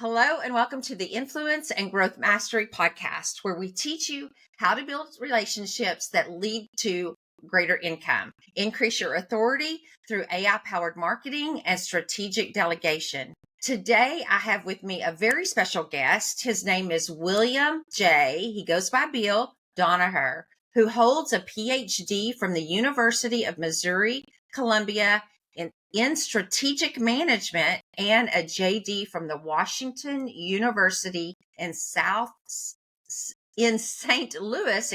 Hello, and welcome to the Influence and Growth Mastery podcast, where we teach you how to build relationships that lead to greater income. Increase your authority through AI-powered marketing and strategic delegation. Today, I have with me a very special guest. His name is William J. He goes by Bill Donoher, who holds a PhD from the University of Missouri, Columbia, in strategic management and a JD from the Washington University in St. Louis,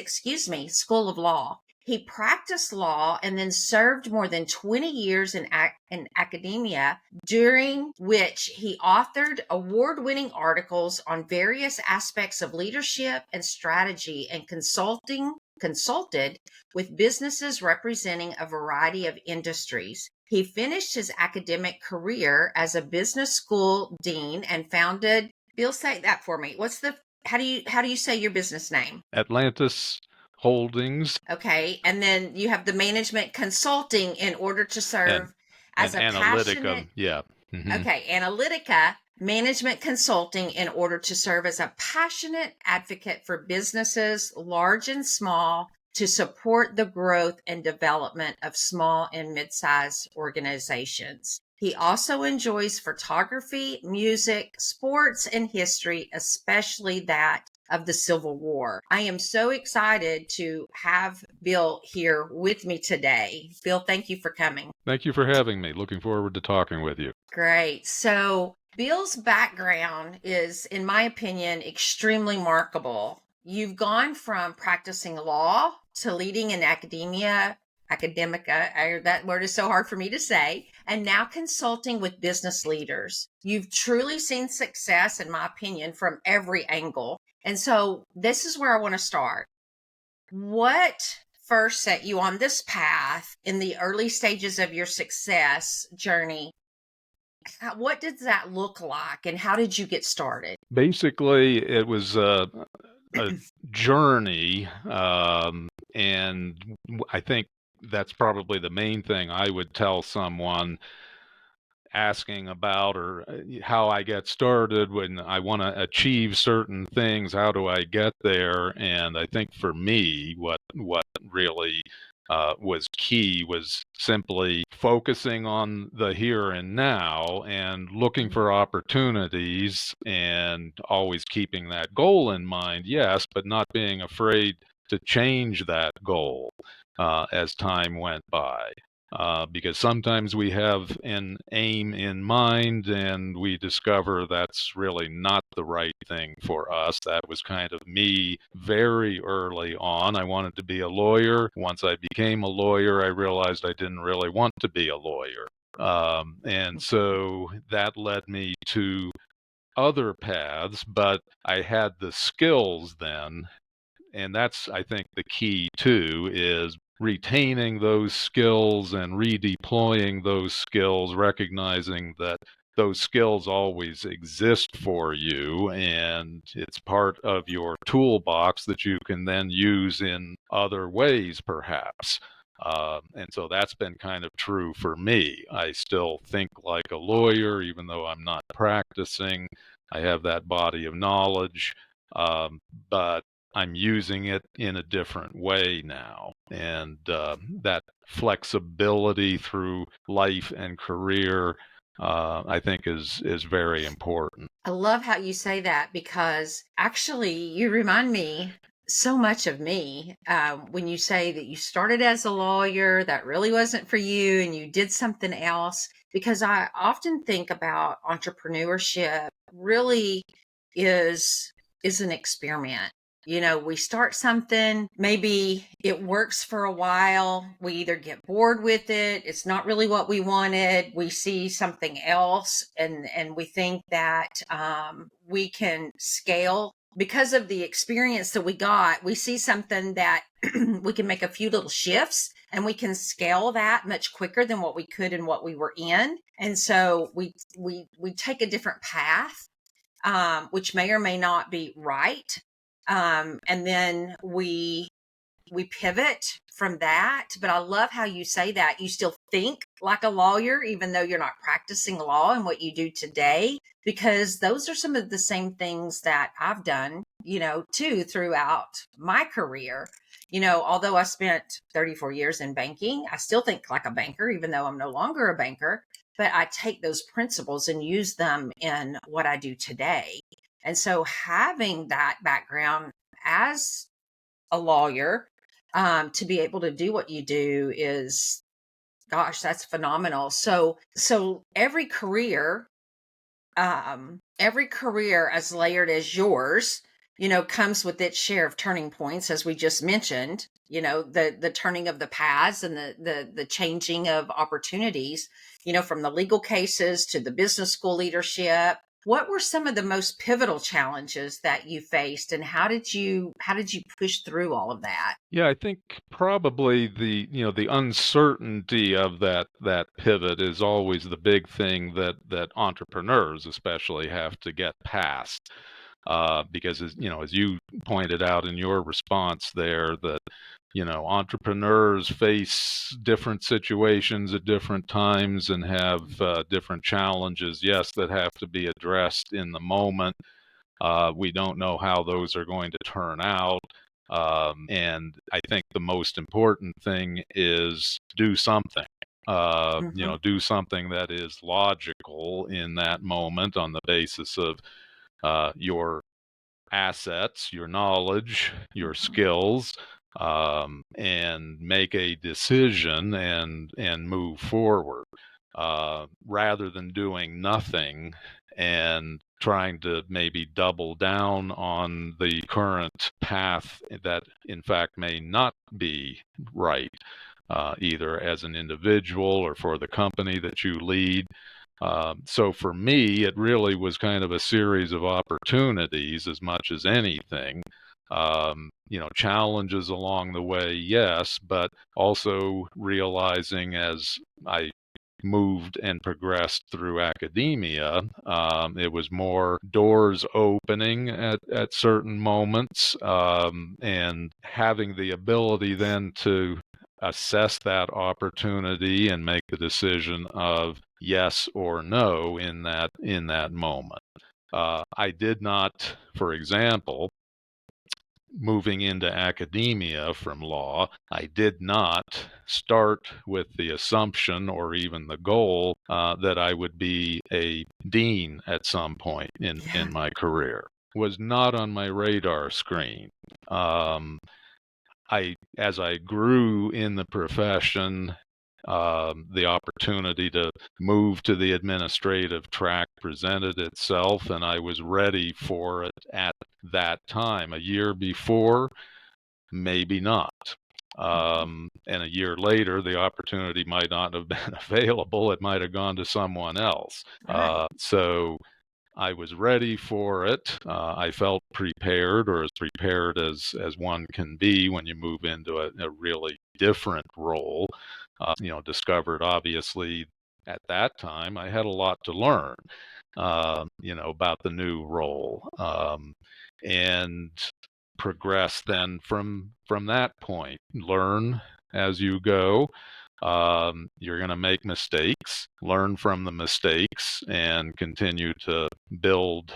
School of Law. He practiced law and then served more than 20 years in academia, during which he authored award-winning articles on various aspects of leadership and strategy and consulted with businesses representing a variety of industries. He finished his academic career as a business school dean and founded, Bill, say that for me. How do you say your business name? Atlantis Holdings. Okay. And then you have the management consulting in order to serve as a Analytica, passionate. yeah. Mm-hmm. Okay. Analytica management consulting in order to serve as a passionate advocate for businesses, large and small, to support the growth and development of small and mid-sized organizations. He also enjoys photography, music, sports, and history, especially that of the Civil War. I am so excited to have Bill here with me today. Bill, thank you for coming. Thank you for having me. Looking forward to talking with you. Great. So Bill's background is, in my opinion, extremely remarkable. You've gone from practicing law to leading in academia, that word is so hard for me to say, and now consulting with business leaders. You've truly seen success, in my opinion, from every angle. And so this is where I want to start. What first set you on this path in the early stages of your success journey? What did that look like, and how did you get started? Basically, it was a journey, and I think that's probably the main thing I would tell someone asking about, or how I get started when I want to achieve certain things. How do I get there? And I think for me, what really was key was simply focusing on the here and now and looking for opportunities, and always keeping that goal in mind, yes, but not being afraid to change that goal as time went by. Because sometimes we have an aim in mind and we discover that's really not the right thing for us. That was kind of me very early on. I wanted to be a lawyer. Once I became a lawyer, I realized I didn't really want to be a lawyer. And so that led me to other paths, but I had the skills then. And that's, I think, the key too, is retaining those skills and redeploying those skills, recognizing that those skills always exist for you, and it's part of your toolbox that you can then use in other ways, perhaps. And so that's been kind of true for me. I still think like a lawyer, even though I'm not practicing. I have that body of knowledge, but I'm using it in a different way now. And that flexibility through life and career, I think is very important. I love how you say that, because actually you remind me so much of me when you say that you started as a lawyer, that really wasn't for you, and you did something else. Because I often think about entrepreneurship really is an experiment. You know, we start something, maybe it works for a while. We either get bored with it, it's not really what we wanted. We see something else, and we think that we can scale. Because of the experience that we got, we see something that we can make a few little shifts and we can scale that much quicker than what we could in what we were in. And so we take a different path, which may or may not be right. And then we we pivot from that. But I love how you say that you still think like a lawyer, even though you're not practicing law in what you do today, because those are some of the same things that I've done, too, throughout my career. Although I spent 34 years in banking, I still think like a banker, even though I'm no longer a banker. But I take those principles and use them in what I do today. And so having that background as a lawyer, to be able to do what you do is, gosh, that's phenomenal. So every career as layered as yours, comes with its share of turning points, as we just mentioned, the turning of the paths and the changing of opportunities, from the legal cases to the business school leadership. What were some of the most pivotal challenges that you faced, and how did you push through all of that? Yeah, I think probably the uncertainty of that pivot is always the big thing that entrepreneurs especially have to get past. Because as you pointed out in your response there, that entrepreneurs face different situations at different times and have different challenges, yes, that have to be addressed in the moment. We don't know how those are going to turn out. And I think the most important thing is do something. Hmm. Do something that is logical in that moment on the basis of your assets, your knowledge, your skills, and make a decision and move forward, rather than doing nothing and trying to maybe double down on the current path that in fact may not be right, either as an individual or for the company that you lead. So for me, it really was kind of a series of opportunities as much as anything. Challenges along the way, yes, but also realizing as I moved and progressed through academia, it was more doors opening at certain moments, and having the ability then to assess that opportunity and make the decision of yes or no in that moment. I did not, for example, moving into academia from law, I did not start with the assumption or even the goal that I would be a dean at some point in Yeah. my career. Was not on my radar screen. Um, as I grew in the profession, the opportunity to move to the administrative track presented itself, and I was ready for it at that time. A year before, maybe not. And a year later, the opportunity might not have been available. It might have gone to someone else. Right. So I was ready for it. I felt prepared, or as prepared as one can be when you move into a really different role. Discovered obviously at that time I had a lot to learn, about the new role, and progress then from that point. Learn as you go. You're going to make mistakes, learn from the mistakes, and continue to build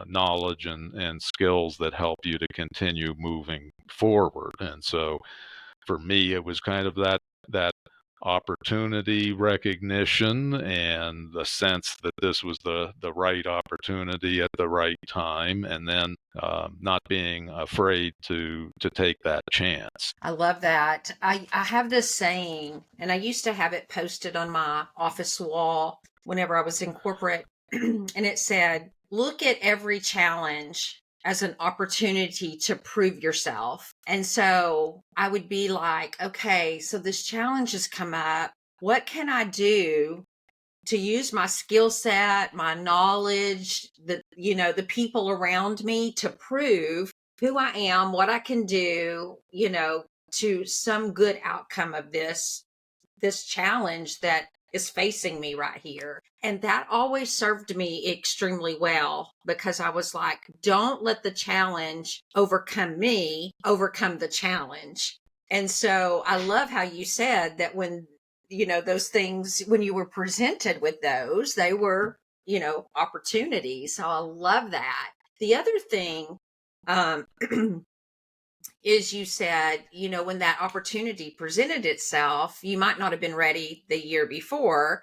knowledge and skills that help you to continue moving forward. And so for me, it was kind of that opportunity recognition and the sense that this was the right opportunity at the right time, and then not being afraid to take that chance. I love that. I have this saying, and I used to have it posted on my office wall whenever I was in corporate. And it said, look at every challenge as an opportunity to prove yourself. And so I would be like, okay, so this challenge has come up. What can I do to use my skill set, my knowledge, the people around me to prove who I am, what I can do, to some good outcome of this challenge that is facing me right here. And that always served me extremely well, because I was like, don't let the challenge overcome me, overcome the challenge. And so I love how you said that when, those things, when you were presented with those, they were, opportunities. So I love that. The other thing, um, is you said, when that opportunity presented itself, you might not have been ready the year before,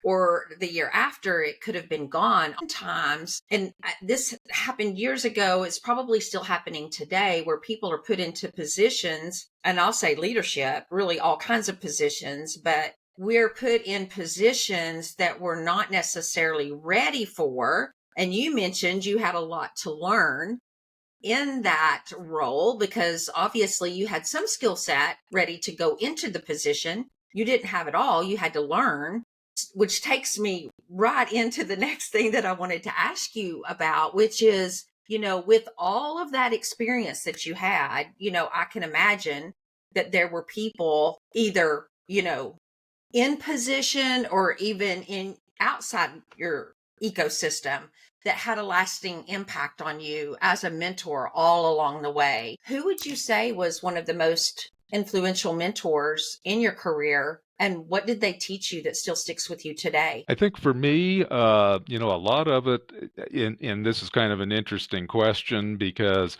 or the year after, it could have been gone. Sometimes, and this happened years ago, it's probably still happening today, where people are put into positions, and I'll say leadership, really all kinds of positions, but we're put in positions that we're not necessarily ready for. And you mentioned you had a lot to learn in that role, because obviously you had some skill set ready to go into the position. You didn't have it all, you had to learn, which takes me right into the next thing that I wanted to ask you about, which is, with all of that experience that you had, I can imagine that there were people either, in position or even in outside your ecosystem that had a lasting impact on you as a mentor all along the way. Who would you say was one of the most influential mentors in your career, and what did they teach you that still sticks with you today? I think for me, a lot of it, and this is kind of an interesting question because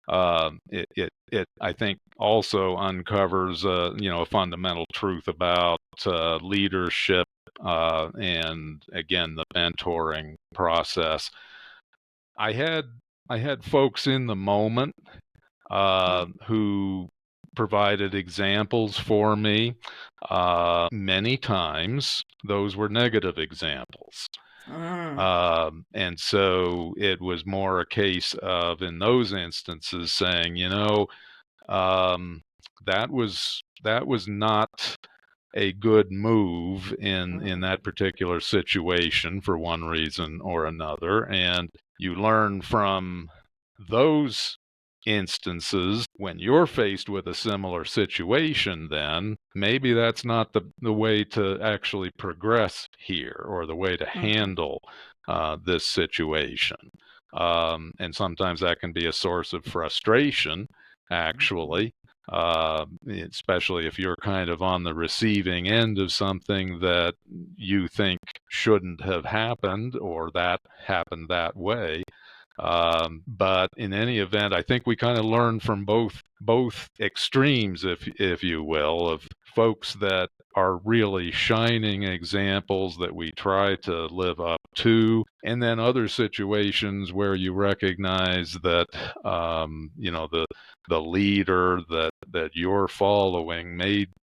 it I think also uncovers a fundamental truth about leadership, and again the mentoring process. I had I had folks in the moment who provided examples for me. Many times those were negative examples. Mm, And so it was more a case of, in those instances, saying, um, that was not a good move in mm, that particular situation for one reason or another, and you learn from those instances. When you're faced with a similar situation, then maybe that's not the way to actually progress here, or the way to mm, handle this situation. And sometimes that can be a source of frustration, mm, actually, especially if you're kind of on the receiving end of something that you think shouldn't have happened, or that happened that way. But in any event, I think we kind of learn from both extremes, if you will, of folks that are really shining examples that we try to live up to, and then other situations where you recognize that the leader that you're following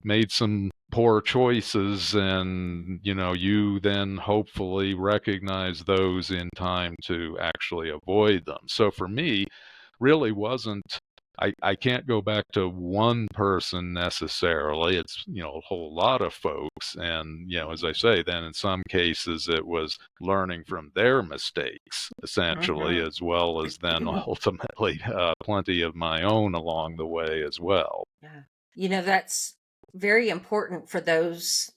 made some poor choices, and you then hopefully recognize those in time to actually avoid them. So for me, really wasn't I can't go back to one person necessarily. It's a whole lot of folks, and as I say, then in some cases it was learning from their mistakes essentially, mhm. as well as then ultimately plenty of my own along the way as well. Yeah. That's very important for those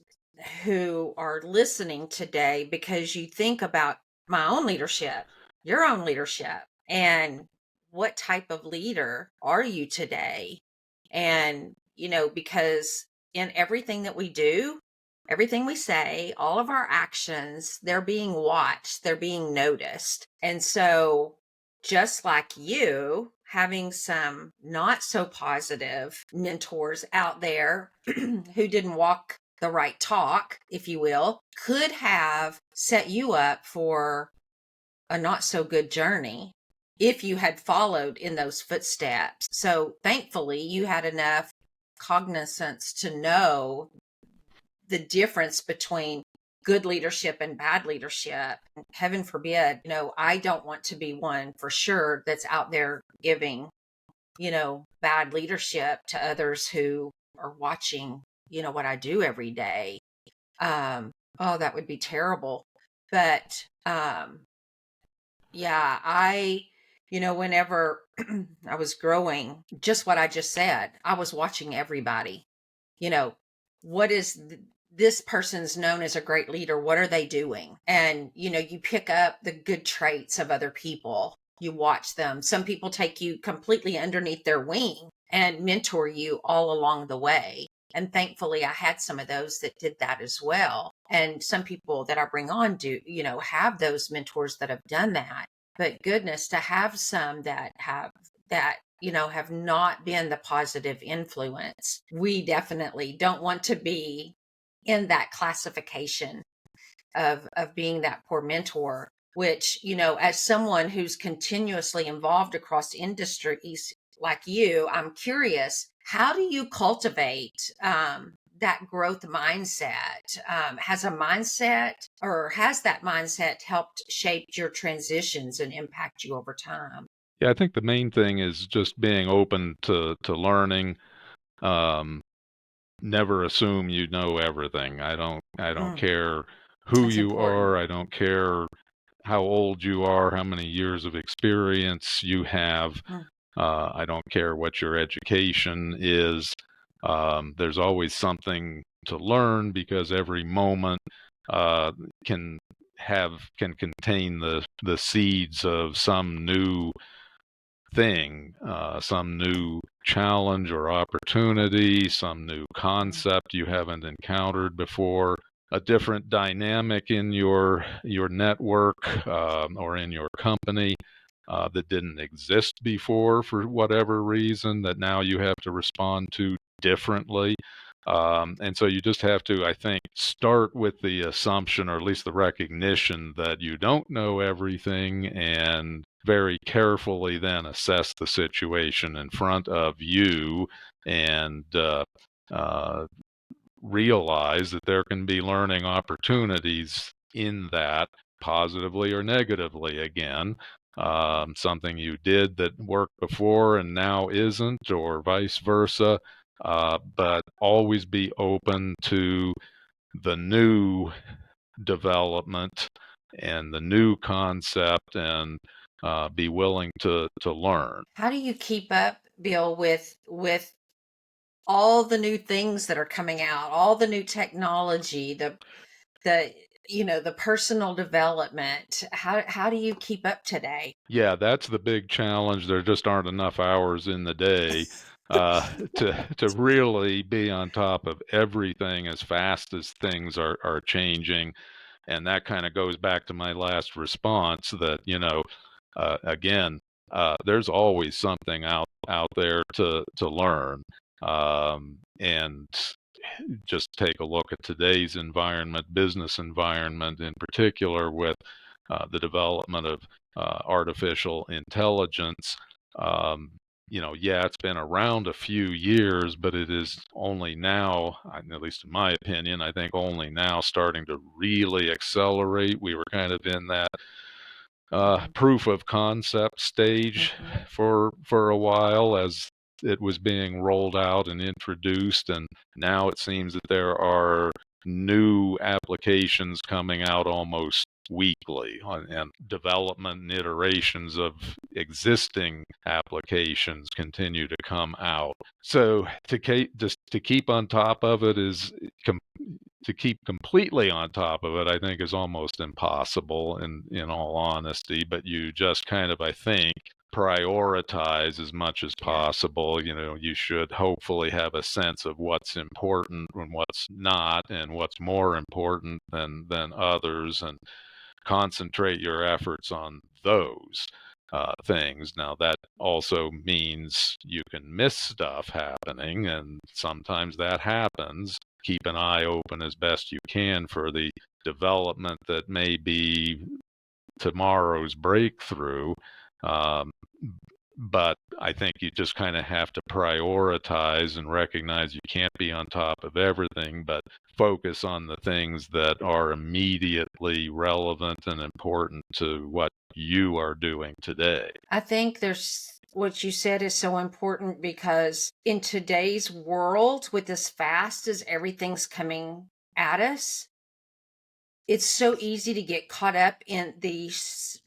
who are listening today, because you think about my own leadership, your own leadership, and what type of leader are you today? And, because in everything that we do, everything we say, all of our actions, they're being watched, they're being noticed. And so, just like you, having some not so positive mentors out there who didn't walk the right talk, if you will, could have set you up for a not so good journey if you had followed in those footsteps. So thankfully, you had enough cognizance to know the difference between good leadership and bad leadership. Heaven forbid, I don't want to be one for sure that's out there giving, bad leadership to others who are watching, what I do every day. Oh, that would be terrible. But yeah, whenever I was growing, just what I just said, I was watching everybody. You know, what is this person's known as a great leader? What are they doing? And, you pick up the good traits of other people. You watch them. Some people take you completely underneath their wing and mentor you all along the way. And thankfully, I had some of those that did that as well. And some people that I bring on do, have those mentors that have done that. But goodness, to have some that have not been the positive influence. We definitely don't want to be in that classification of being that poor mentor, which, as someone who's continuously involved across industries like you, I'm curious, how do you cultivate that growth mindset? Has that mindset helped shape your transitions and impact you over time? Yeah, I think the main thing is just being open to learning. Um, Never assume you know everything. I don't Mm, care who that's you important. are. I don't care how old you are, how many years of experience you have. Mm, I don't care what your education is. There's always something to learn because every moment uh, can can contain the seeds of some new thing, some new challenge or opportunity, some new mm, concept you haven't encountered before, a different dynamic in your network or in your company that didn't exist before for whatever reason that now you have to respond to differently. And so you just have to, I think, start with the assumption or at least the recognition that you don't know everything and very carefully then assess the situation in front of you and uh, realize that there can be learning opportunities in that, positively or negatively. Again, something you did that worked before and now isn't, or vice versa. But always be open to the new development and the new concept, and be willing to learn. How do you keep up, Bill, with all the new things that are coming out, all the new technology, the personal development? How do you keep up today? Yeah, that's the big challenge. There just aren't enough hours in the day to really be on top of everything as fast as things are changing. And that kind of goes back to my last response that, again, there's always something out there to learn. And just take a look at today's environment, business environment in particular, with the development of artificial intelligence. Um, yeah, it's been around a few years, but it is only now, at least in my opinion, I think only now starting to really accelerate. We were kind of in that Hmm. proof of concept stage Hmm. for a while as it was being rolled out and introduced, and now it seems that there are new applications coming out almost weekly, and development and iterations of existing applications continue to come out. So to keep on top of it is com- to keep completely on top of it, I think is almost impossible in all honesty, but you just kind of, I think, prioritize as much as Yeah. possible. You should hopefully have a sense of what's important and what's not and what's more important than others, and concentrate your efforts on those things. Now, that also means you can miss stuff happening, and sometimes that happens. Keep an eye open as best you can for the development that may be tomorrow's breakthrough. Um, but I think you just kind of have to prioritize and recognize you can't be on top of everything, but focus on the things that are immediately relevant and important to what you are doing today. I think there's what you said is so important because in today's world, with as fast as everything's coming at us, it's so easy to get caught up in the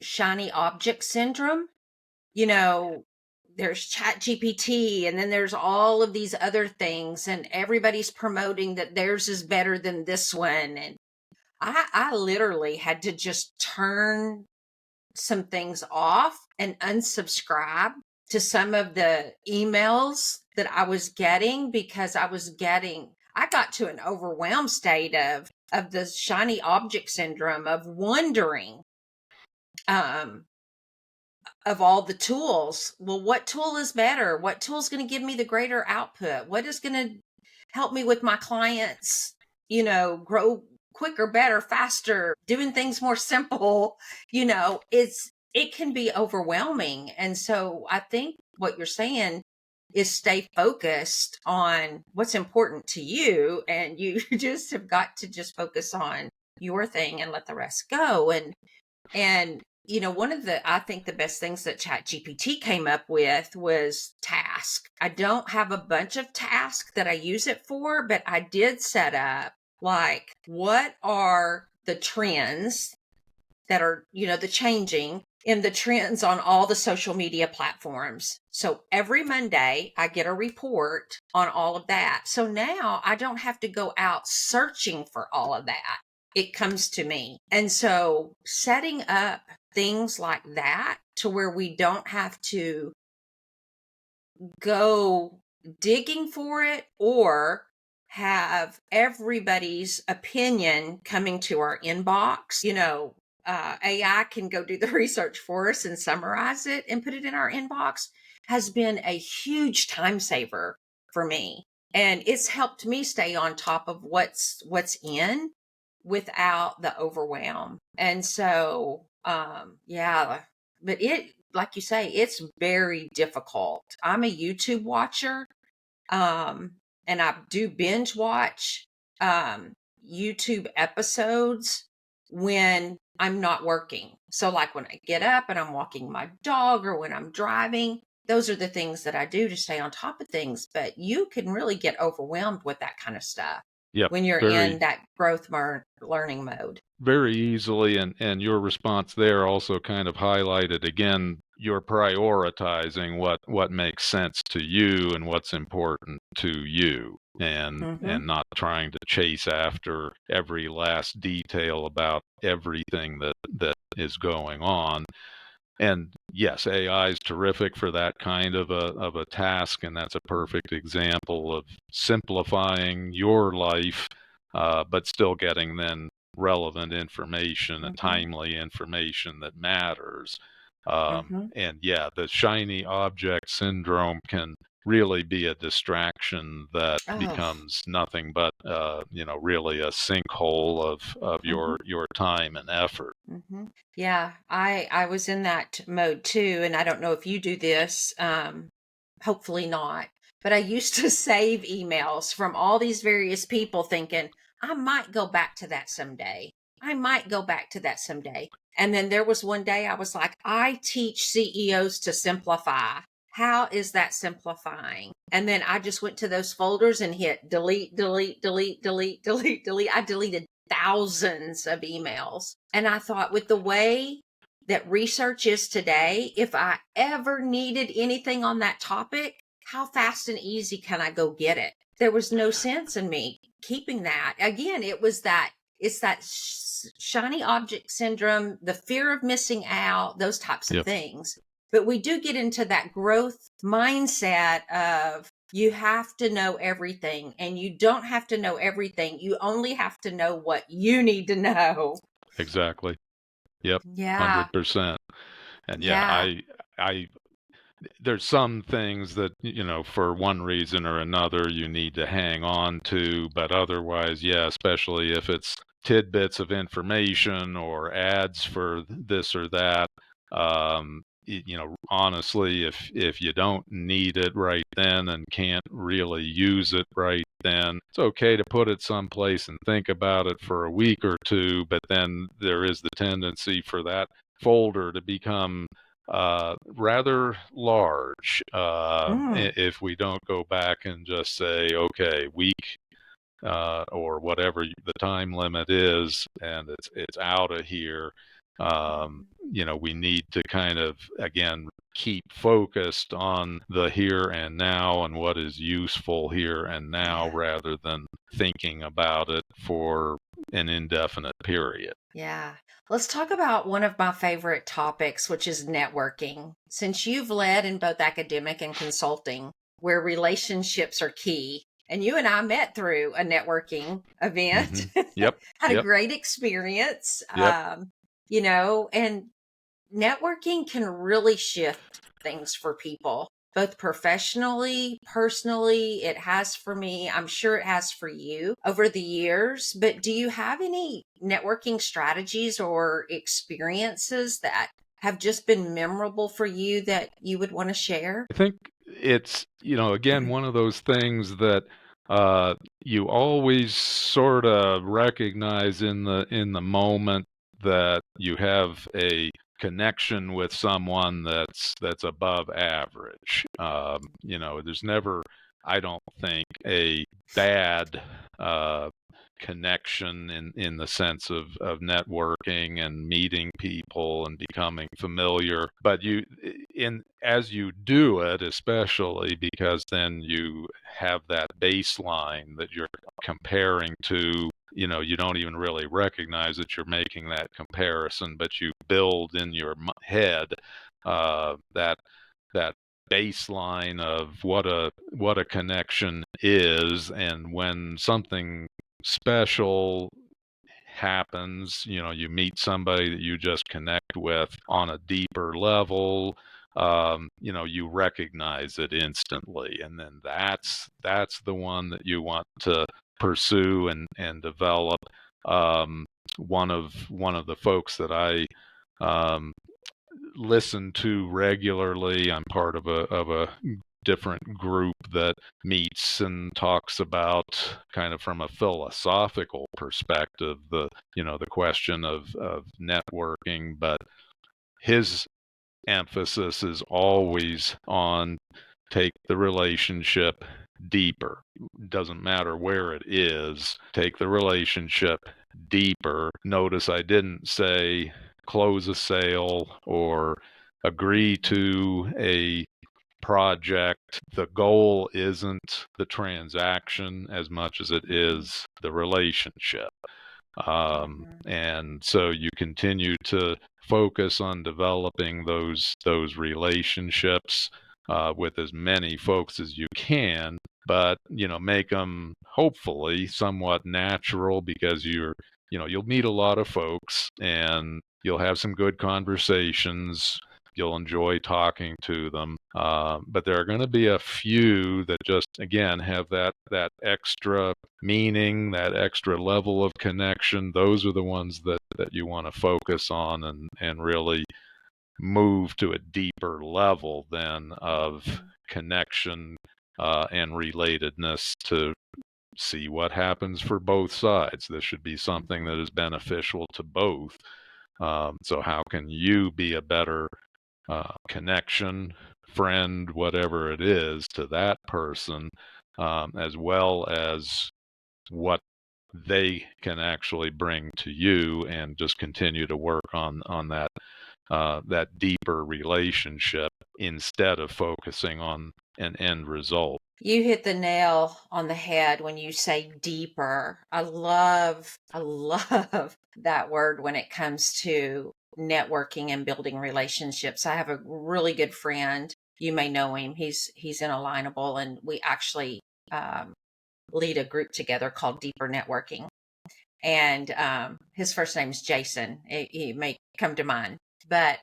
shiny object syndrome. You know, there's Chat GPT, and then there's all of these other things, and everybody's promoting that theirs is better than this one. And I literally had to just turn some things off and unsubscribe to some of the emails that I was getting, because I got to an overwhelmed state of the shiny object syndrome, of wondering, um, of all the tools. Well, what tool is better? What tool is going to give me the greater output? What is going to help me with my clients, grow quicker, better, faster, doing things more simple? It can be overwhelming. And so I think what you're saying is stay focused on what's important to you, and you just have got to just focus on your thing and let the rest go. And one of I think the best things that ChatGPT came up with was task. I don't have a bunch of tasks that I use it for, but I did set up, like, what are the trends that are, the changing in the trends on all the social media platforms. So every Monday I get a report on all of that. So now I don't have to go out searching for all of that. It comes to me. And so setting up things like that to where we don't have to go digging for it or have everybody's opinion coming to our inbox. AI can go do the research for us and summarize it and put it in our inbox, has been a huge time saver for me. And it's helped me stay on top of what's in without the overwhelm. And so, yeah, but like you say, it's very difficult. I'm a YouTube watcher, um, and I do binge watch um, YouTube episodes when I'm not working. So, like when I get up and I'm walking my dog or when I'm driving, those are the things that I do to stay on top of things. But you can really get overwhelmed with that kind of stuff Yep. when you're in Very, that growth learning mode. very easily. And your response there also kind of highlighted again, you're prioritizing what makes sense to you and what's important to you, Mm-hmm. and not trying to chase after every last detail about everything that is going on. And yes, AI is terrific for that kind of a task, and that's a perfect example of simplifying your life, but still getting then relevant information and Mm-hmm. timely information that matters. Mm-hmm. And yeah, the shiny object syndrome can really be a distraction that Oh. becomes nothing but really a sinkhole of Mm-hmm. your time and effort. Mm-hmm. Yeah, I was in that mode too, and I don't know if you do this. Hopefully not. But I used to save emails from all these various people, thinking I might go back to that someday. I might go back to that someday. And then there was one day I was like, I teach CEOs to simplify. How is that simplifying? And then I just went to those folders and hit delete, delete, delete, delete, delete, delete. I deleted thousands of emails. And I thought, with the way that research is today, if I ever needed anything on that topic, how fast and easy can I go get it? There was no sense in me keeping that. Again, it's that shiny object syndrome, the fear of missing out, those types of Yep, things. But we do get into that growth mindset of, you have to know everything, and you don't have to know everything. You only have to know what you need to know. exactly. Yep, Yeah. 100%. And yeah, Yeah. I there's some things that, for one reason or another you need to hang on to, but otherwise, yeah, especially if it's tidbits of information or ads for this or that, honestly, if you don't need it right then and can't really use it right then, it's okay to put it someplace and think about it for a week or two, but then there is the tendency for that folder to become rather large, Mm. if we don't go back and just say, okay, week, or whatever the time limit is, and it's out of here. We need to kind of again keep focused on the here and now and what is useful here and now, Yeah. rather than thinking about it for an indefinite period. Yeah. Let's talk about one of my favorite topics, which is networking. Since you've led in both academic and consulting, where relationships are key. And you and I met through a networking event, Mhm. Yep. had a Yep. great experience, Yep. and networking can really shift things for people, both professionally, personally. It has for me. I'm sure it has for you over the years. But do you have any networking strategies or experiences that have just been memorable for you that you would want to share? I think it's, again, one of those things that uh, you always sort of recognize in the moment that you have a connection with someone that's above average. There's never, I don't think, a bad connection in the sense of networking and meeting people and becoming familiar, but in as you do it, especially because then you have that baseline that you're comparing to. You don't even really recognize that you're making that comparison, but you build in your head that baseline of what a connection is. And when something special happens, you meet somebody that you just connect with on a deeper level, you recognize it instantly. And then that's the one that you want to pursue and develop. One of the folks that I um, listen to regularly. I'm part of a different group that meets and talks about, kind of from a philosophical perspective, the question of networking. But his emphasis is always on take the relationship deeper. Doesn't matter where it is, take the relationship deeper. Notice I didn't say close a sale or agree to a project. The goal isn't the transaction as much as it is the relationship. Mhm. And so you continue to focus on developing those relationships with as many folks as you can, but make them hopefully somewhat natural, because you'll meet a lot of folks and you'll have some good conversations. You'll enjoy talking to them, but there are going to be a few that just, again, have that extra meaning, that extra level of connection. Those are the ones that you want to focus on and really move to a deeper level then of connection and relatedness, to see what happens for both sides. This should be something that is beneficial to both. So how can you be a better connection, friend, whatever it is, to that person, as well as what they can actually bring to you, and just continue to work on that deeper relationship instead of focusing on an end result. You hit the nail on the head when you say deeper. I love that word when it comes to networking and building relationships. I have a really good friend. You may know him. He's in Alignable, and we actually um, lead a group together called Deeper Networking. And his first name is Jason. He may come to mind. But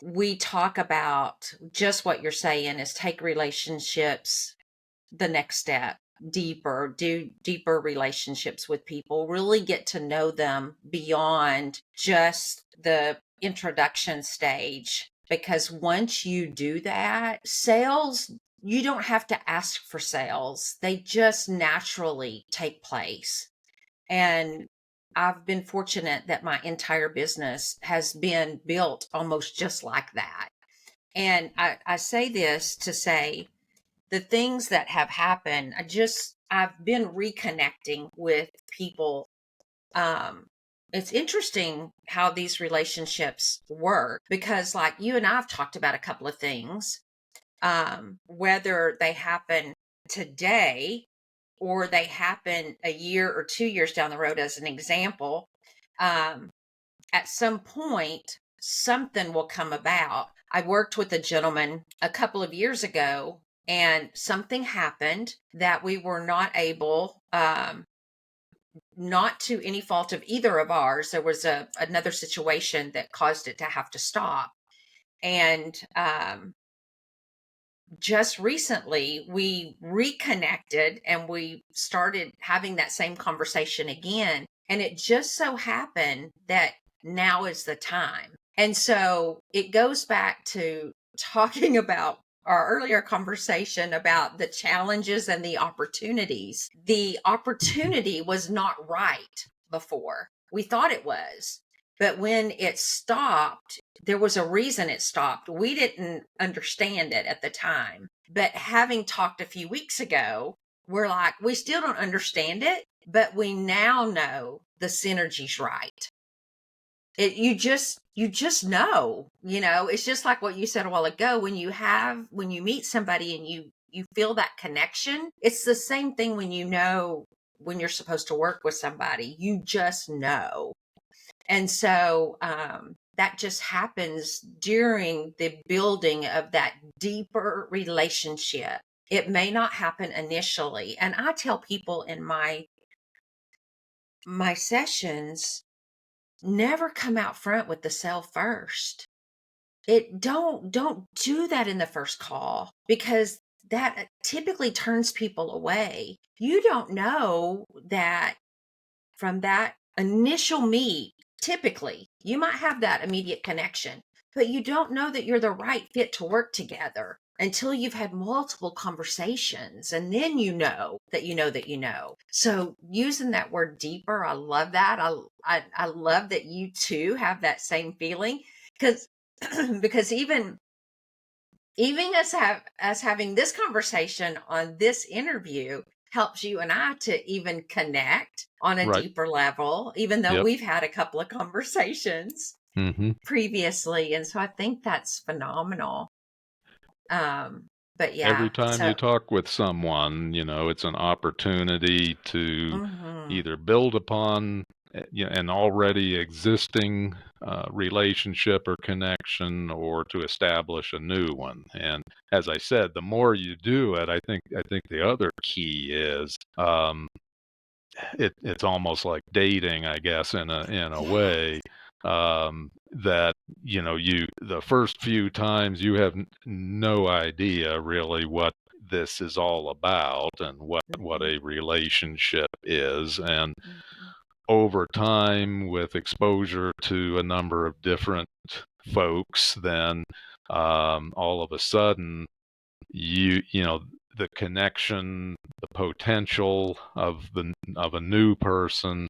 we talk about just what you're saying is take relationships the next step deeper, do deeper relationships with people, really get to know them beyond just the introduction stage. Because once you do that, sales, you don't have to ask for sales, they just naturally take place. And I've been fortunate that my entire business has been built almost just like that. And I say this to say the things that have happened, I've been reconnecting with people. um it's interesting how these relationships work, because like you and I've talked about a couple of things, whether they happen today or they happen a year or 2 years down the road. As an example, um at some point something will come about. I worked with a gentleman a couple of years ago, and something happened that we were not able, not to any fault of either of ours. There was another situation that caused it to have to stop. And just recently we reconnected and we started having that same conversation again. And it just so happened that now is the time. And so it goes back to talking about our earlier conversation about the challenges and the opportunities. The opportunity was not right before. We thought it was. But when it stopped, there was a reason it stopped. We didn't understand it at the time. But having talked a few weeks ago, we're like, we still don't understand it, but we now know the synergy's right. You just know, it's just like what you said a while ago. When you meet somebody and you feel that connection, it's the same thing when you're supposed to work with somebody. You just know. And so that just happens during the building of that deeper relationship. It may not happen initially. And I tell people in my sessions, never come out front with the sell first. It don't do that in the first call, because that typically turns people away. You don't know that from that initial meet. Typically, you might have that immediate connection, but you don't know that you're the right fit to work together until you've had multiple conversations. And then you know that you know that you know. So using that word deeper, I love that. I love that you too have that same feeling, because because even us having this conversation on this interview helps you and I to even connect on a Right. deeper level, even though Yep. we've had a couple of conversations Hmm. previously. And so I think that's phenomenal. Um, but Every yeah, time you so talk with someone, it's an opportunity to mhm, either build upon an already existing relationship or connection, or to establish a new one. And as I said, the more you do it, I think the other key is, it's almost like dating, I guess, in a yeah, way, that you the first few times you have no idea really what this is all about, and what mhm, a relationship is. And mhm, over time, with exposure to a number of different folks, then all of a sudden, you know the connection, the potential of a new person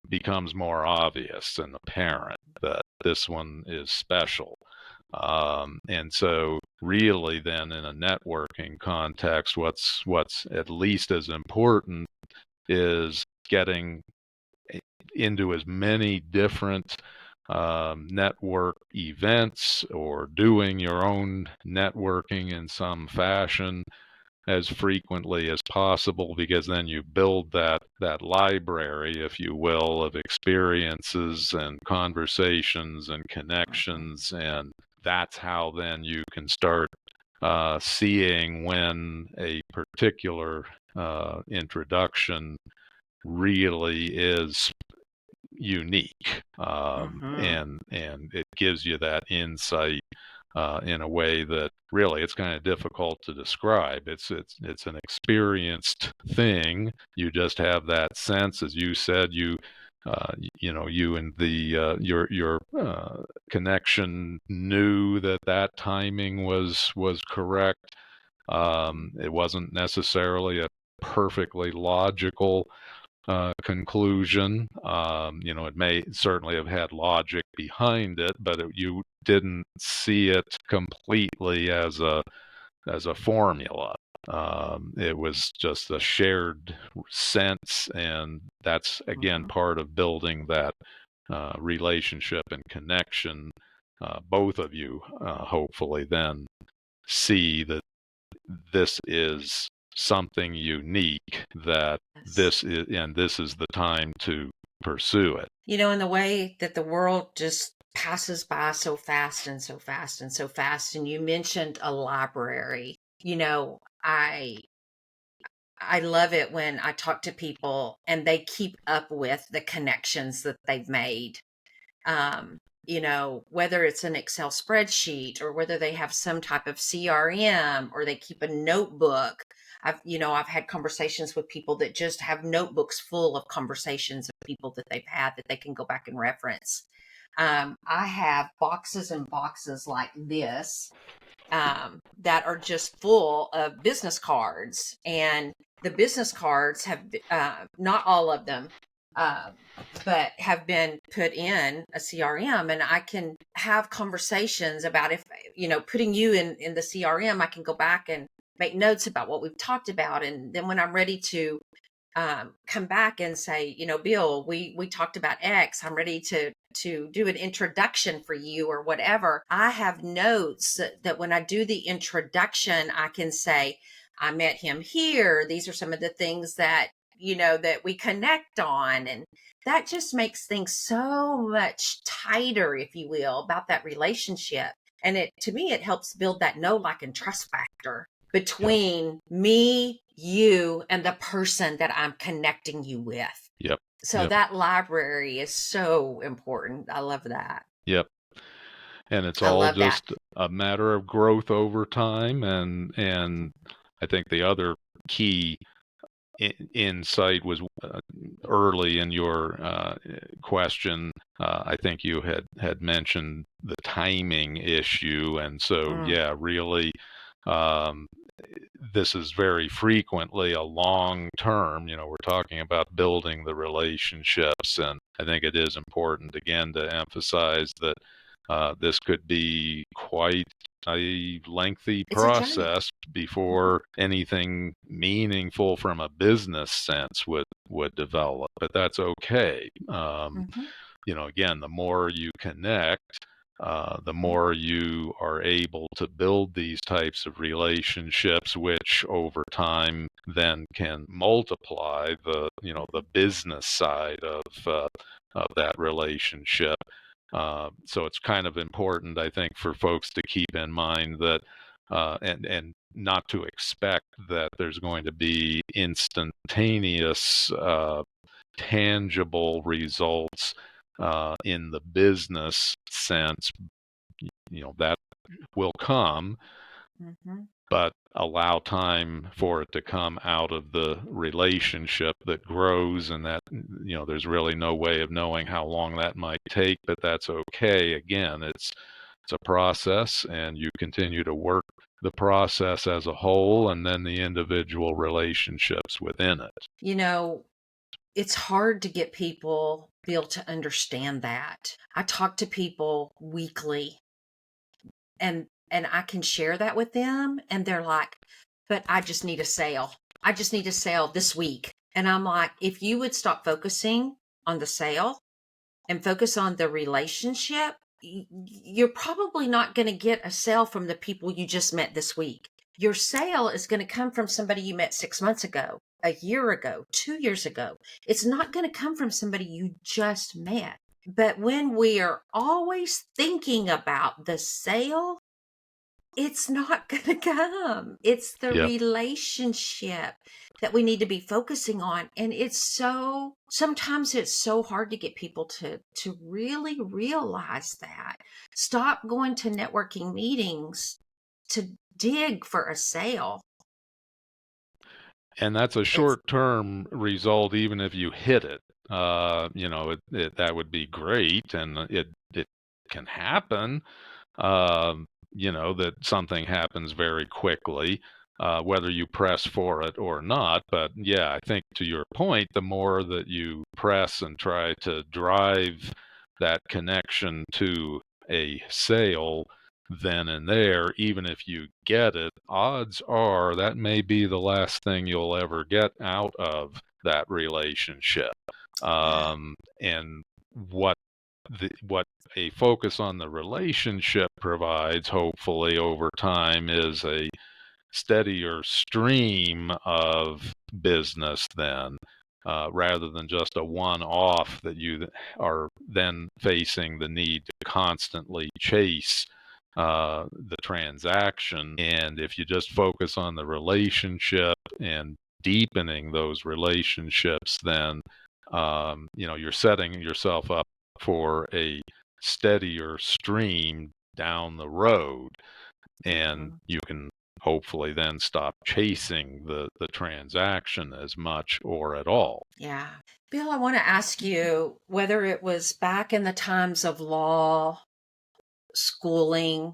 becomes more obvious and apparent, that this one is special. And so really then, in a networking context, what's at least as important is getting into as many different network events, or doing your own networking in some fashion as frequently as possible, because then you build that library, if you will, of experiences and conversations and mhm, connections. And that's how then you can start seeing when a particular introduction really is unique, mhm. and it gives you that insight in a way that really it's kind of difficult to describe. It's an experienced thing. You just have that sense, as you said. You and your connection knew that timing was correct. It wasn't necessarily a perfectly logical conclusion. It may certainly have had logic behind it, but you didn't see it completely as a formula. It was just a shared sense, and that's again Mhm. part of building that relationship and connection. Both of you hopefully then see that this is something unique, that Yes. this is the time to pursue it. In the way that the world just passes by so fast and so fast and so fast. And you mentioned a library. you know, I love it when I talk to people and they keep up with the connections that they've made. Um, whether it's an Excel spreadsheet or whether they have some type of CRM or they keep a notebook. I've had conversations with people that just have notebooks full of conversations of people that they've had that they can go back and reference. I have boxes and boxes like this that are just full of business cards. And the business cards have, not all of them, uh, but have been put in a CRM. And I can have conversations about if, putting you in the CRM, I can go back and make notes about what we've talked about. And then when I'm ready to come back and say, Bill, we talked about X. I'm ready to do an introduction for you or whatever. I have notes that when I do the introduction, I can say, I met him here. These are some of the things that that we connect on, and that just makes things so much tighter, if you will, about that relationship. And it to me, it helps build that know, like, and trust factor Yep. between me, you, and the person that I'm connecting you with. Yep. So Yep. that library is so important. I love that. Yep. And it's I all love that. just a matter of growth over time. And I think the other key insight was early in your question. I think you had mentioned the timing issue, and so Mm, yeah, really, um, this is very frequently a long term. We're talking about building the relationships, and I think it is important again to emphasize that this could be quite a lengthy it's a journey. process Hmm. before anything meaningful from a business sense would develop, but that's okay. Hmm. Again, the more you connect, the Hmm. more you are able to build these types of relationships, which over time then can multiply the business side of that relationship. So it's kind of important, I think, for folks to keep in mind that, and not to expect that there's going to be instantaneous, tangible results in the business sense. That will come, Hmm. but allow time for it to come out of the relationship that grows, and that there's really no way of knowing how long that might take, but that's okay. Again, it's a process, and you continue to work the process as a whole and then the individual relationships within it. You know, it's hard to get people Bill to understand that. I talk to people weekly, and I can share that with them, and they're like, "But I just need a sale. I just need a sale this week." And I'm like, "If you would stop focusing on the sale and focus on the relationship, you're probably not going to get a sale from the people you just met this week. Your sale is going to come from somebody you met 6 months ago, a year ago, 2 years ago. It's not going to come from somebody you just met." But when we are always thinking about the sale, it's not gonna come. It's the Yep. relationship that we need to be focusing on, and sometimes it's so hard to get people to really realize that. Stop going to networking meetings to dig for a sale. And that's a It's short-term result, even if you hit it. That would be great, and it can happen. That something happens very quickly, whether you press for it or not. But yeah, I think to your point, the more that you press and try to drive that connection to a sale then and there, even if you get it, odds are that may be the last thing you'll ever get out of that relationship. yeah. And what a focus on the relationship provides, hopefully over time, is a steadier stream of business then, rather than just a one-off that you are then facing the need to constantly chase the transaction. And if you just focus on the relationship and deepening those relationships, then you're setting yourself up for a steadier stream down the road, and Mhm. you can hopefully then stop chasing the transaction as much or at all. Yeah. Bill, I want to ask you whether it was back in the times of law, schooling,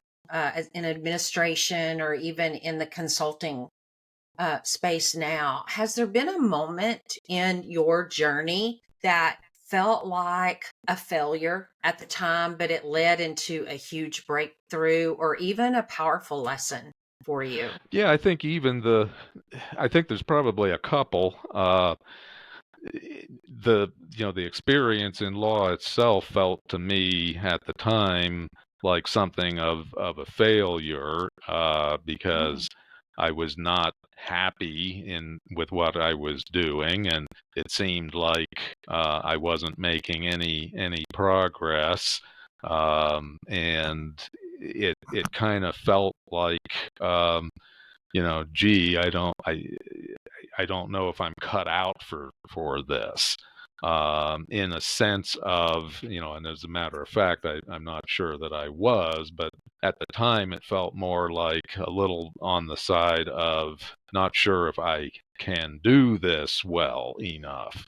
in administration, or even in the consulting space now, has there been a moment in your journey that felt like a failure at the time, but it led into a huge breakthrough or even a powerful lesson for you? Yeah, I think there's probably a couple. The experience in law itself felt to me at the time like something of a failure, Mm, because I was not happy in with what I was doing, and it seemed like I wasn't making any progress, and it kind of felt like, gee, I don't know if I'm cut out for this. In a sense of, and as a matter of fact, I'm not sure that I was, but at the time it felt more like a little on the side of not sure if I can do this well enough.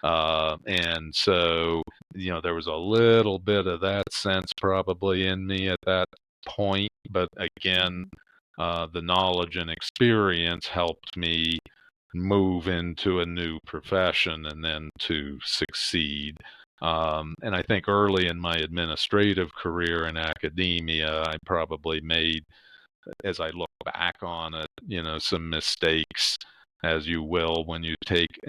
And so, there was a little bit of that sense probably in me at that point. But again, mhm, the knowledge and experience helped me move into a new profession and then to succeed. And I think early in my administrative career in academia, I probably made, as I look back on it, some mistakes, as you will when you take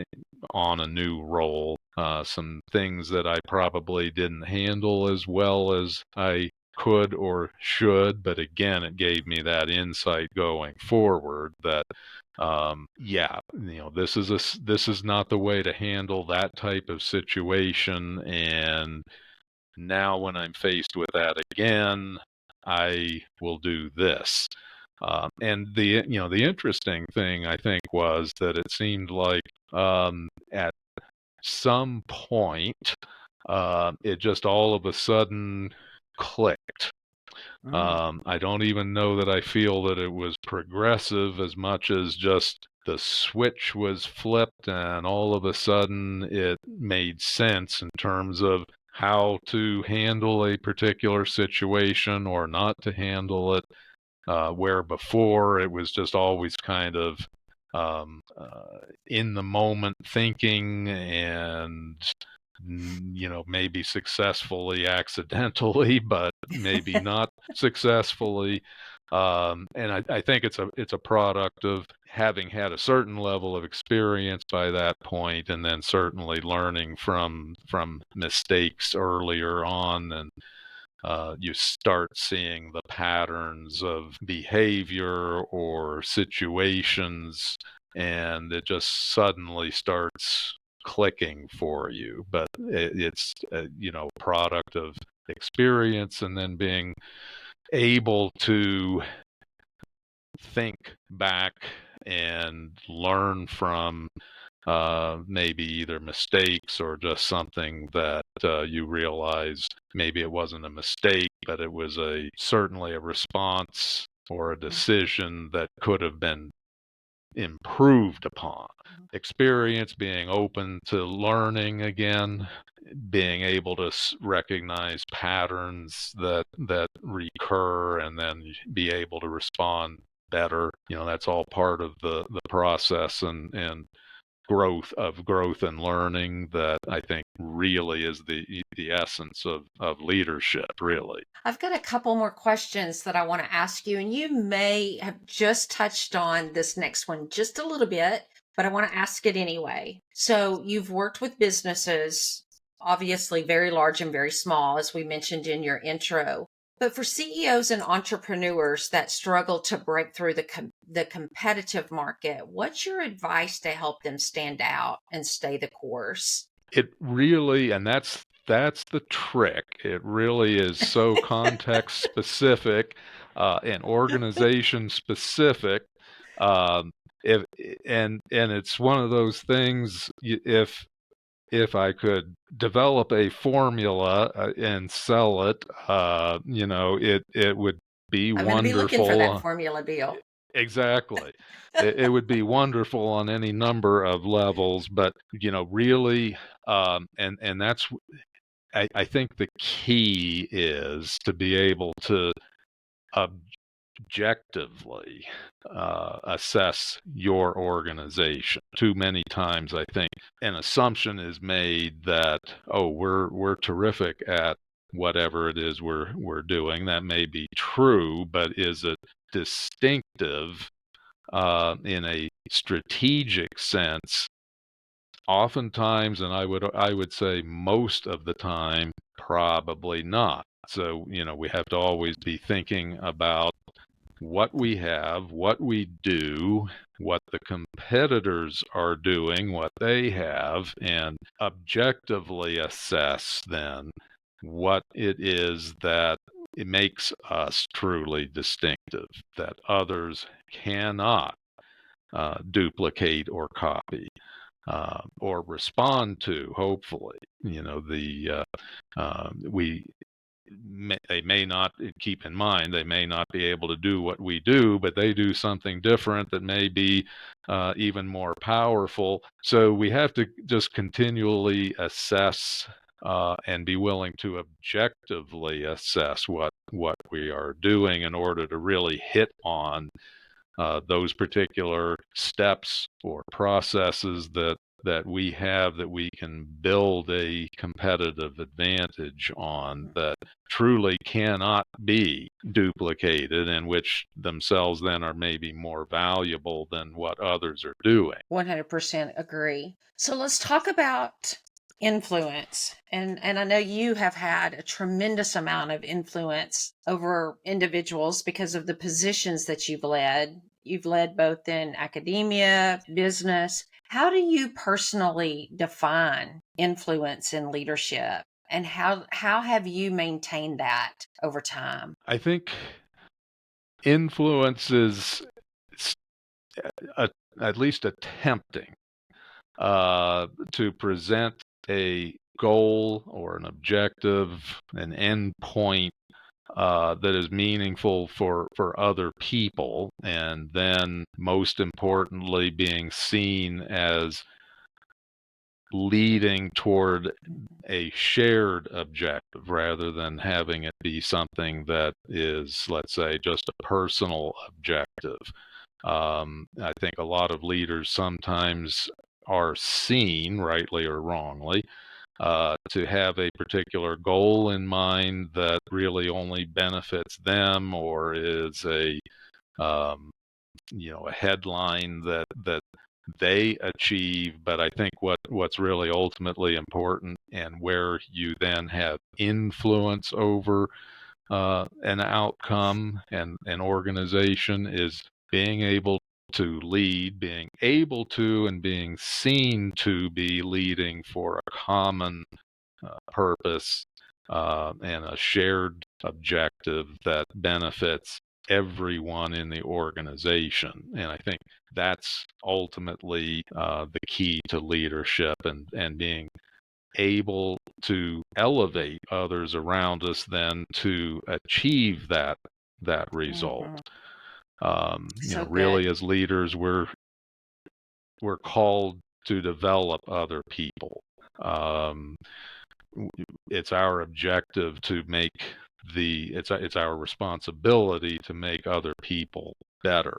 on a new role. Some things that I probably didn't handle as well as I could or should, but again, it gave me that insight going forward that, yeah, this is not the way to handle that type of situation. And now, when I'm faced with that again, I will do this. And the interesting thing I think was that it seemed like, at some point, it just all of a sudden clicked. mm, I don't even know that I feel that it was progressive as much as just the switch was flipped, and all of a sudden it made sense in terms of how to handle a particular situation or not to handle it, where before it was just always kind of, in the moment thinking, and maybe successfully accidentally, but maybe not successfully. And I think it's a product of having had a certain level of experience by that point, and then certainly learning from mistakes earlier on. And you start seeing the patterns of behavior or situations, and it just suddenly starts clicking for you. But it's a, product of experience, and then being able to think back and learn from, maybe either mistakes or just something that you realize maybe it wasn't a mistake, but it was certainly a response or a mm, decision that could have been improved upon. mm. Experience, being open to learning again, being able to recognize patterns that recur, and then be able to respond better. That's all part of the process, and growth and learning, that I think really is the essence of leadership, really. I've got a couple more questions that I want to ask you, and you may have just touched on this next one just a little bit, but I want to ask it anyway. So, you've worked with businesses, obviously very large and very small, as we mentioned in your intro. But for CEOs and entrepreneurs that struggle to break through the competitive market, what's your advice to help them stand out and stay the course? It really, and that's that's the trick. It really is so context specific and organization specific. Um, if and it's one of those things. If I could develop a formula and sell it, it would be I'm going to be looking for that wonderful. formula, Bill. Exactly. It would be wonderful on any number of levels, but really, and that's I think the key is to be able to objectively assess your organization. Too many times, I think an assumption is made that, oh, we're terrific at whatever it is we're doing. That may be true, but is it distinctive in a strategic sense? Oftentimes, and I would say most of the time, probably not. So, we have to always be thinking about what we have, what we do, what the competitors are doing, what they have, and objectively assess then what it is that it makes us truly distinctive, that others cannot duplicate or copy or respond to. Hopefully, we they may not, keep in mind, they may not be able to do what we do, but they do something different that may be even more powerful. So we have to just continually assess and be willing to objectively assess what we are doing in order to really hit on those particular steps or processes that we have, that we can build a competitive advantage on, that truly cannot be duplicated, and which themselves then are maybe more valuable than what others are doing. 100% agree. So let's talk about influence. And I know you have had a tremendous amount of influence over individuals because of the positions that you've led. You've led both in academia, business. How do you personally define influence in leadership? And how have you maintained that over time? I think influence is a, at least attempting to present a goal or an objective, an end point that is meaningful for other people, and then most importantly, being seen as leading toward a shared objective rather than having it be something that is, let's say, just a personal objective. I think a lot of leaders sometimes are seen, rightly or wrongly, to have a particular goal in mind that really only benefits them, or is um, a headline that they achieve. But I think what's really ultimately important, and where you then have influence over an outcome and an organization, is being able to lead, being able to, and being seen to be leading for a common purpose and a shared objective that benefits everyone in the organization. And I think that's ultimately the key to leadership, and being able to elevate others around us then to achieve that result. Hmm. So Really, good. as leaders, we're called to develop other people. Um, it's our objective to make it's our responsibility to make other people better,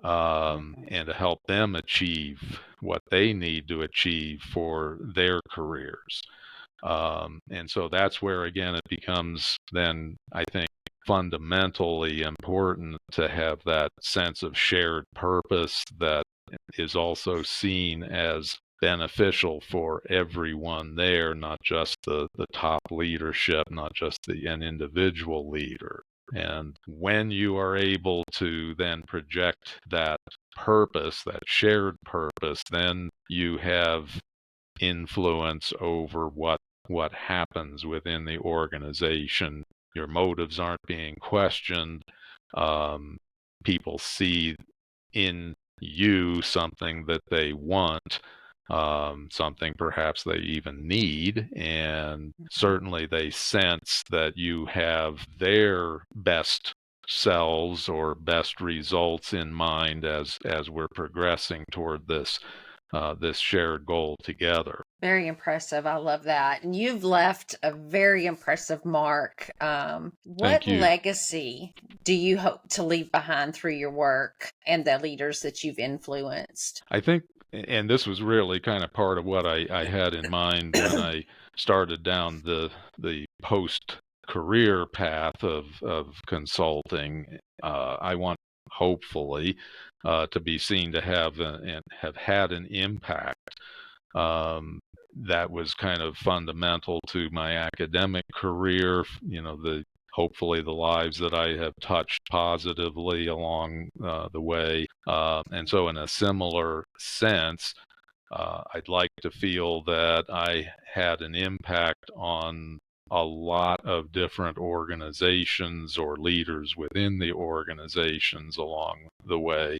Hmm. and to help them achieve what they need to achieve for their careers. And so that's where, again, it becomes then, I think, fundamentally important to have that sense of shared purpose that is also seen as beneficial for everyone there, not just the top leadership, not just an individual leader. And when you are able to then project that purpose, that shared purpose, then you have influence over what what happens within the organization. Your motives aren't being questioned. Um, People see in you something that they want, something perhaps they even need, and certainly they sense that you have their best selves or best results in mind as we're progressing toward this shared goal together. Very impressive. I love that. And you've left a very impressive mark. What Thank you. legacy do you hope to leave behind through your work and the leaders that you've influenced? I think, and this was really kind of part of what I had in mind when I started down the post career path of consulting. I want, hopefully, to be seen to have and have had an impact that was kind of fundamental to my academic career. The hopefully the lives that I have touched positively along the way. And so, in a similar sense, I'd like to feel that I had an impact on a lot of different organizations or leaders within the organizations along the way.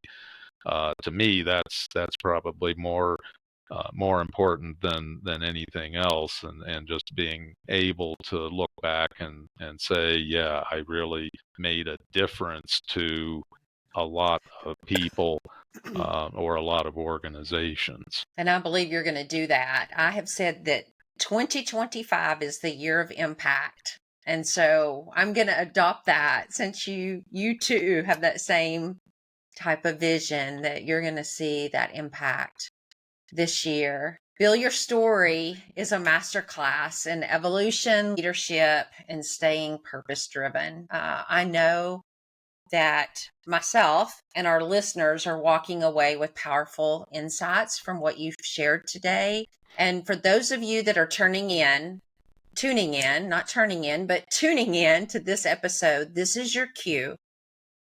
To me, that's probably more important than anything else, and just being able to look back and say, yeah, I really made a difference to a lot of people or a lot of organizations. And I believe you're going to do that. I have said that 2025 is the year of impact. And so I'm going to adopt that, since you too have that same type of vision, that you're going to see that impact this year. Bill, your story is a masterclass in evolution, leadership, and staying purpose driven. I know that myself and our listeners are walking away with powerful insights from what you've shared today. And for those of you that are tuning in, not turning in, but tuning in to this episode, this is your cue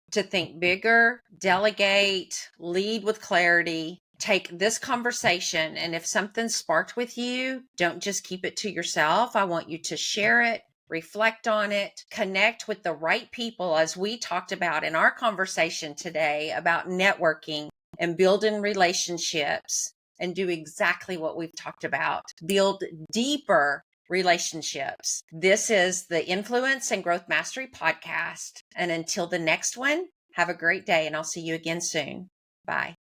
to think bigger, delegate, lead with clarity. Take this conversation, and if something sparked with you, don't just keep it to yourself. I want you to share it, reflect on it, connect with the right people, as we talked about in our conversation today about networking and building relationships, and do exactly what we've talked about. Build deeper relationships. This is the Influence and Growth Mastery podcast. And until the next one, have a great day, and I'll see you again soon. Bye.